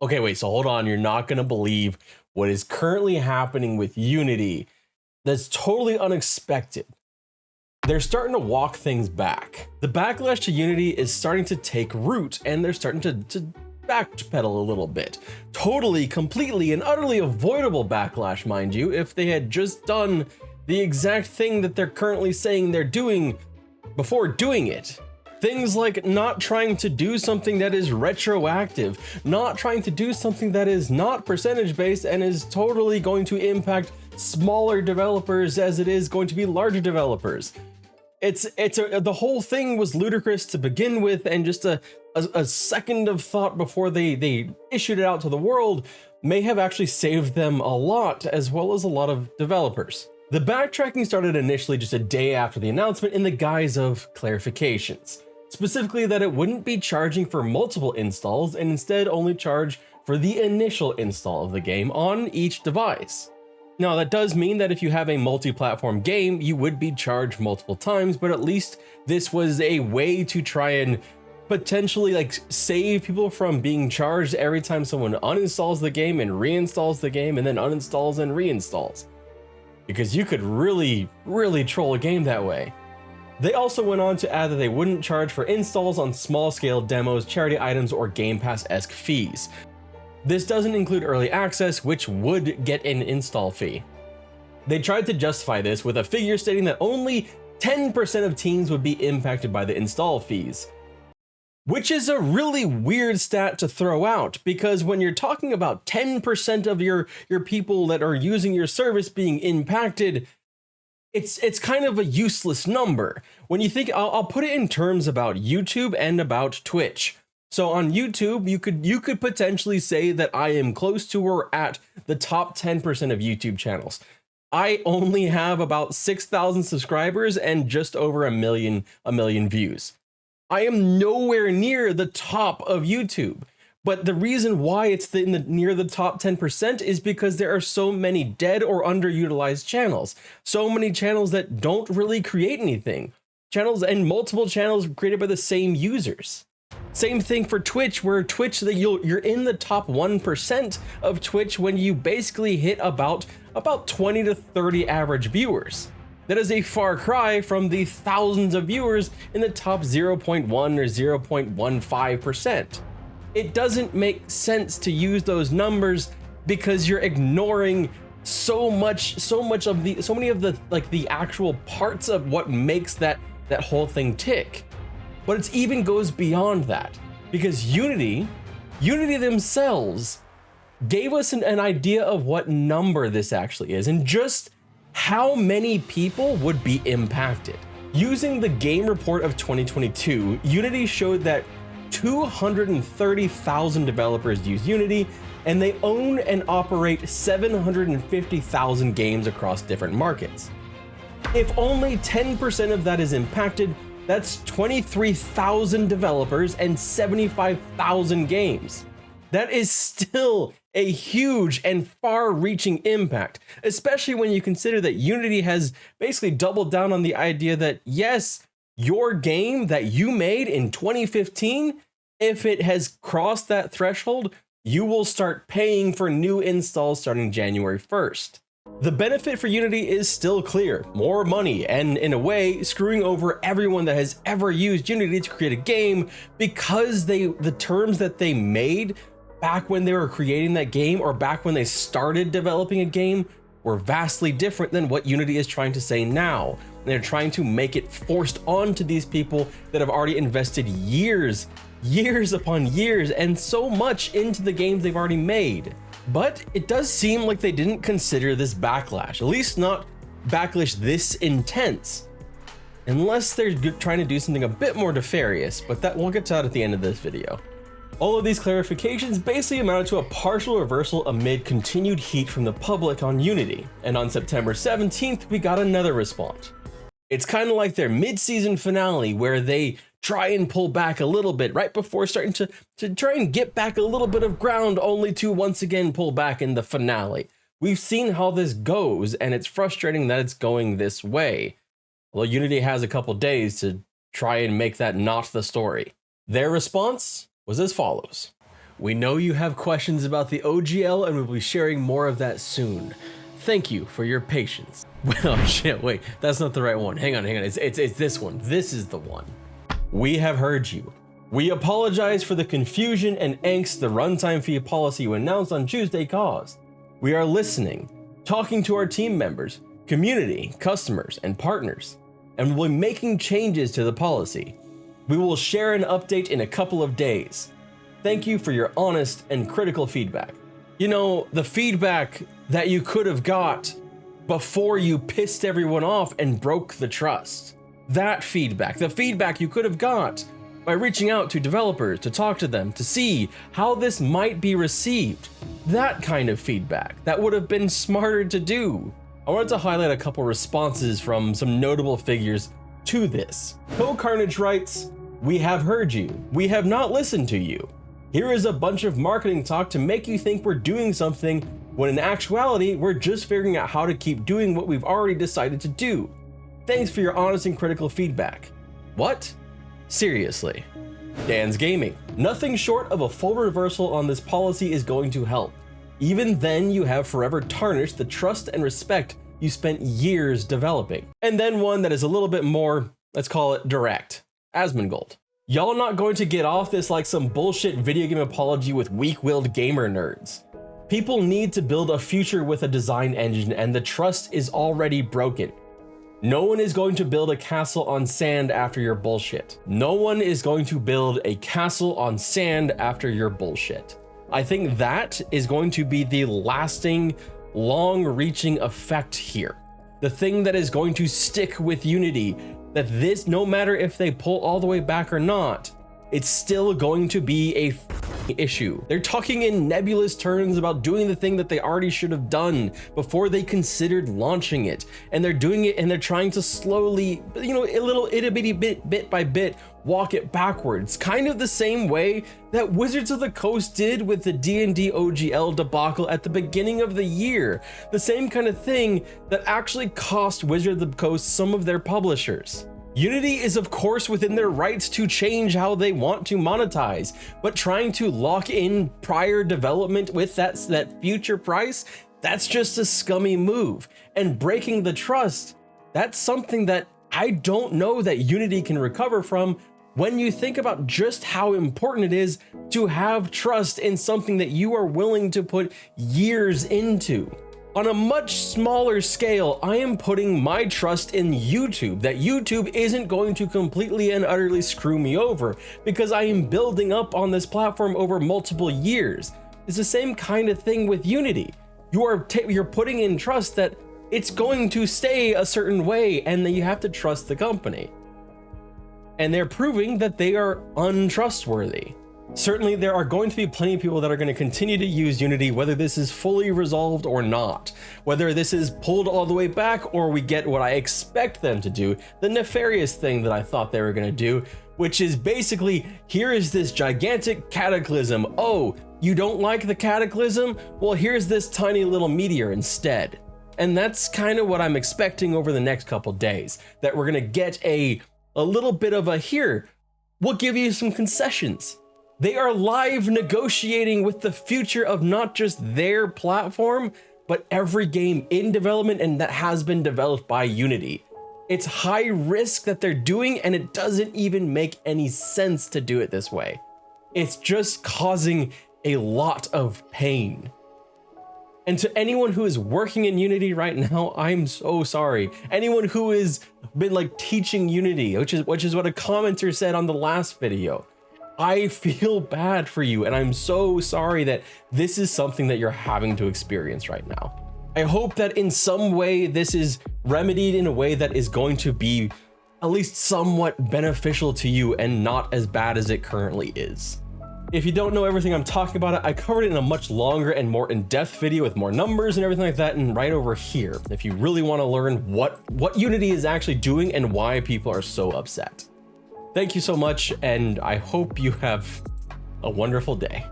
Okay, wait, so hold on. You're not going to believe what is currently happening with Unity. That's totally unexpected. They're starting to walk things back. The backlash to Unity is starting to take root, and they're starting to backpedal a little bit. Totally, completely, and utterly avoidable backlash, mind you, if they had just done the exact thing that they're currently saying they're doing before doing it. Things like not trying to do something that is retroactive, not trying to do something that is not percentage based and is totally going to impact smaller developers as it is going to be larger developers. The whole thing was ludicrous to begin with, and just a second of thought before they issued it out to the world may have actually saved them a lot, as well as a lot of developers. The backtracking started initially just a day after the announcement in the guise of clarifications. Specifically that it wouldn't be charging for multiple installs and instead only charge for the initial install of the game on each device. Now that does mean that if you have a multi-platform game, you would be charged multiple times, but at least this was a way to try and potentially save people from being charged every time someone uninstalls the game and reinstalls the game and then uninstalls and reinstalls. Because you could really troll a game that way. They also went on to add that they wouldn't charge for installs on small-scale demos, charity items, or Game Pass-esque fees. This doesn't include early access, which would get an install fee. They tried to justify this with a figure stating that only 10% of teams would be impacted by the install fees. Which is a really weird stat to throw out, because when you're talking about 10% of your people that are using your service being impacted, it's kind of a useless number. When you think, I'll put it in terms about YouTube and about Twitch. So on YouTube, you could potentially say that I am close to or at the top 10% of YouTube channels. I only have about 6,000 subscribers and just over a million views. I am nowhere near the top of YouTube. But the reason why it's near the top 10% is because there are so many dead or underutilized channels. So many channels that don't really create anything. Channels and multiple channels created by the same users. Same thing for Twitch, where Twitch, you're in the top 1% of Twitch when you basically hit about 20 to 30 average viewers. That is a far cry from the thousands of viewers in the top 0.1 or 0.15%. It doesn't make sense to use those numbers because you're ignoring so many of the actual parts of what makes that whole thing tick. But it even goes beyond that, because Unity themselves gave us an idea of what number this actually is and just how many people would be impacted. Using the game report of 2022, Unity showed that 230,000 developers use Unity, and they own and operate 750,000 games across different markets. If only 10% of that is impacted, that's 23,000 developers and 75,000 games. That is still a huge and far-reaching impact, especially when you consider that Unity has basically doubled down on the idea that, yes, your game that you made in 2015, if it has crossed that threshold, you will start paying for new installs starting January 1st. The benefit for Unity is still clear: more money, and in a way, screwing over everyone that has ever used Unity to create a game, because the terms that they made back when they were creating that game, or back when they started developing a game, were vastly different than what Unity is trying to say now. They're trying to make it forced onto these people that have already invested years upon years and so much into the games they've already made. But it does seem like they didn't consider this backlash, at least not backlash this intense, unless they're trying to do something a bit more nefarious, but that we'll get to that at the end of this video. All of these clarifications basically amounted to a partial reversal amid continued heat from the public on Unity, and on September 17th, we got another response. It's kind of like their mid-season finale, where they try and pull back a little bit right before starting to try and get back a little bit of ground, only to once again pull back in the finale. We've seen how this goes, and it's frustrating that it's going this way. Well, Unity has a couple days to try and make that not the story. Their response was as follows. We know you have questions about the OGL and we'll be sharing more of that soon. Thank you for your patience. Oh shit, wait, that's not the right one. Hang on, it's this one. This is the one. We have heard you. We apologize for the confusion and angst the runtime fee policy you announced on Tuesday caused. We are listening, talking to our team members, community, customers, and partners, and we'll be making changes to the policy. We will share an update in a couple of days. Thank you for your honest and critical feedback. You know, the feedback that you could have got before you pissed everyone off and broke the trust. That feedback, the feedback you could have got by reaching out to developers to talk to them, to see how this might be received. That kind of feedback, that would have been smarter to do. I wanted to highlight a couple responses from some notable figures to this. Co-Carnage writes, "We have heard you. We have not listened to you. Here is a bunch of marketing talk to make you think we're doing something, when in actuality, we're just figuring out how to keep doing what we've already decided to do. Thanks for your honest and critical feedback." What? Seriously. Dan's Gaming. "Nothing short of a full reversal on this policy is going to help. Even then, you have forever tarnished the trust and respect you spent years developing." And then one that is a little bit more, let's call it direct. Asmongold. "Y'all not going to get off this like some bullshit video game apology with weak-willed gamer nerds. People need to build a future with a design engine and the trust is already broken. No one is going to build a castle on sand after your bullshit. No one is going to build a castle on sand after your bullshit." I think that is going to be the lasting, long-reaching effect here. The thing that is going to stick with Unity, that this, no matter if they pull all the way back or not, it's still going to be a issue. They're talking in nebulous terms about doing the thing that they already should have done before they considered launching it. And they're doing it and they're trying to slowly, you know, a little itty bitty bit by bit, walk it backwards. Kind of the same way that Wizards of the Coast did with the D&D OGL debacle at the beginning of the year. The same kind of thing that actually cost Wizards of the Coast some of their publishers. Unity is of course within their rights to change how they want to monetize, but trying to lock in prior development with that future price, that's just a scummy move. And breaking the trust, that's something that I don't know that Unity can recover from when you think about just how important it is to have trust in something that you are willing to put years into. On a much smaller scale, I am putting my trust in YouTube, that YouTube isn't going to completely and utterly screw me over because I am building up on this platform over multiple years. It's the same kind of thing with Unity. You're putting in trust that it's going to stay a certain way and that you have to trust the company. And they're proving that they are untrustworthy. Certainly, there are going to be plenty of people that are going to continue to use Unity, whether this is fully resolved or not, whether this is pulled all the way back or we get what I expect them to do, the nefarious thing that I thought they were going to do, which is basically, here is this gigantic cataclysm. Oh, you don't like the cataclysm? Well, here's this tiny little meteor instead. And that's kind of what I'm expecting over the next couple days, that we're going to get a little bit of a here, we'll give you some concessions. They are live negotiating with the future of not just their platform, but every game in development and that has been developed by Unity. It's high risk that they're doing, and it doesn't even make any sense to do it this way. It's just causing a lot of pain. And to anyone who is working in Unity right now, I'm so sorry. Anyone who has been like teaching Unity, which is what a commenter said on the last video. I feel bad for you, and I'm so sorry that this is something that you're having to experience right now. I hope that in some way this is remedied in a way that is going to be at least somewhat beneficial to you and not as bad as it currently is. If you don't know everything I'm talking about, I covered it in a much longer and more in-depth video with more numbers and everything like that, and right over here, if you really want to learn what Unity is actually doing and why people are so upset. Thank you so much, and I hope you have a wonderful day.